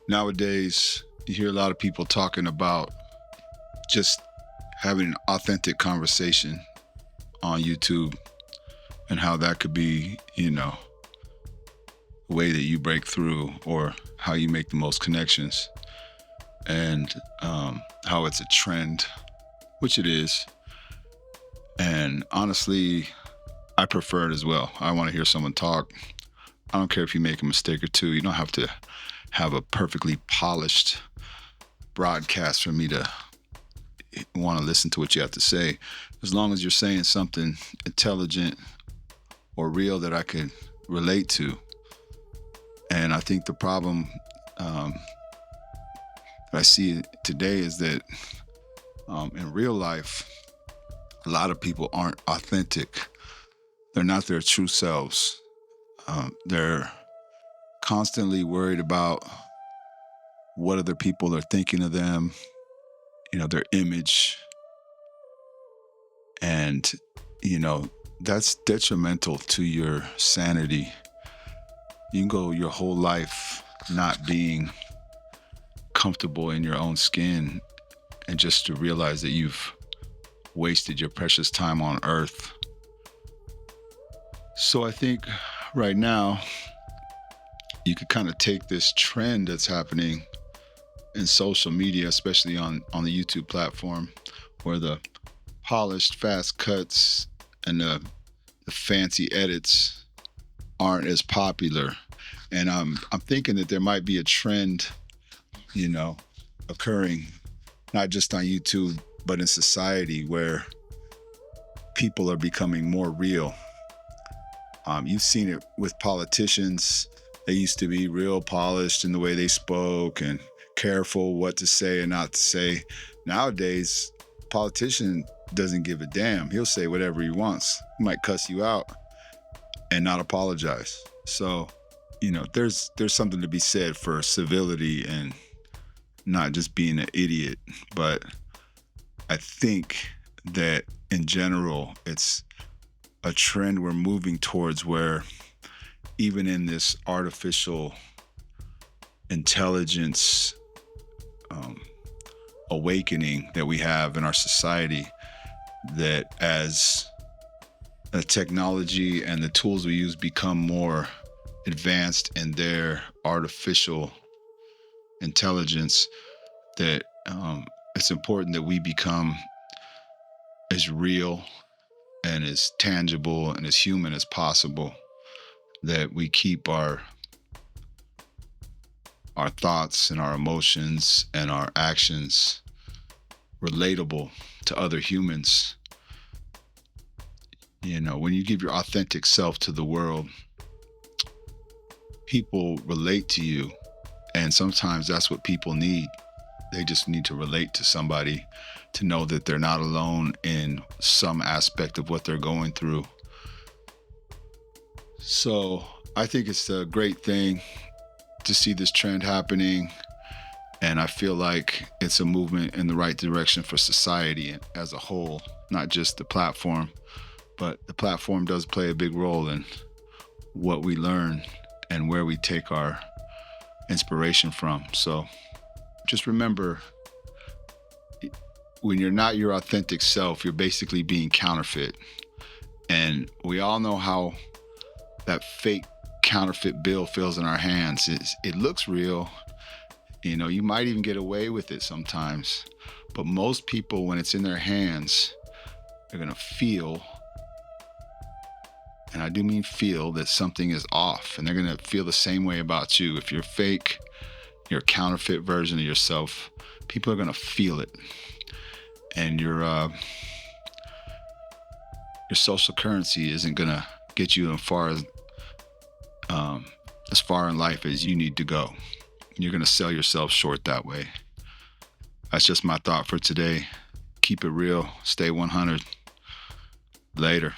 Nowadays, you hear a lot of people talking about just having an authentic conversation on YouTube and how that could be, the way that you break through or how you make the most connections and how it's a trend, which it is. And honestly, I prefer it as well. I want to hear someone talk. I don't care if you make a mistake or two. You don't have to have a perfectly polished broadcast for me to want to listen to what you have to say. As long as you're saying something intelligent or real that I could relate to. And I think the problem that I see today is that in real life, a lot of people aren't authentic. They're not their true selves. They're constantly worried about what other people are thinking of them, their image. And, that's detrimental to your sanity. You can go your whole life not being comfortable in your own skin and just to realize that you've wasted your precious time on earth. So I think right now you could kind of take this trend that's happening in social media, especially on the YouTube platform, where the polished fast cuts and the fancy edits aren't as popular. And I'm thinking that there might be a trend, occurring not just on YouTube, but in society where people are becoming more real. You've seen it with politicians. They used to be real polished in the way they spoke and careful what to say and not to say. Nowadays, a politician doesn't give a damn. He'll say whatever he wants. He might cuss you out and not apologize. So, there's something to be said for civility and not just being an idiot. But I think that in general, it's a trend we're moving towards where even in this artificial intelligence awakening that we have in our society, that as the technology and the tools we use become more advanced in their artificial intelligence, that it's important that we become as real and as tangible and as human as possible, that we keep our thoughts and our emotions and our actions relatable to other humans. When you give your authentic self to the world, people relate to you. And sometimes that's what people need. They just need to relate to somebody to know that they're not alone in some aspect of what they're going through. So I think it's a great thing to see this trend happening. And I feel like it's a movement in the right direction for society as a whole, not just the platform, but the platform does play a big role in what we learn and where we take our inspiration from. So just remember, when you're not your authentic self, you're basically being counterfeit. And we all know how that fake counterfeit bill feels in our hands. It looks real. You might even get away with it sometimes. But most people, when it's in their hands, they're going to feel, and I do mean feel, that something is off. And they're going to feel the same way about you. If you're fake, you're a counterfeit version of yourself, people are going to feel it. And your social currency isn't going to get you as far in life as you need to go. You're going to sell yourself short that way. That's just my thought for today. Keep it real. Stay 100. Later.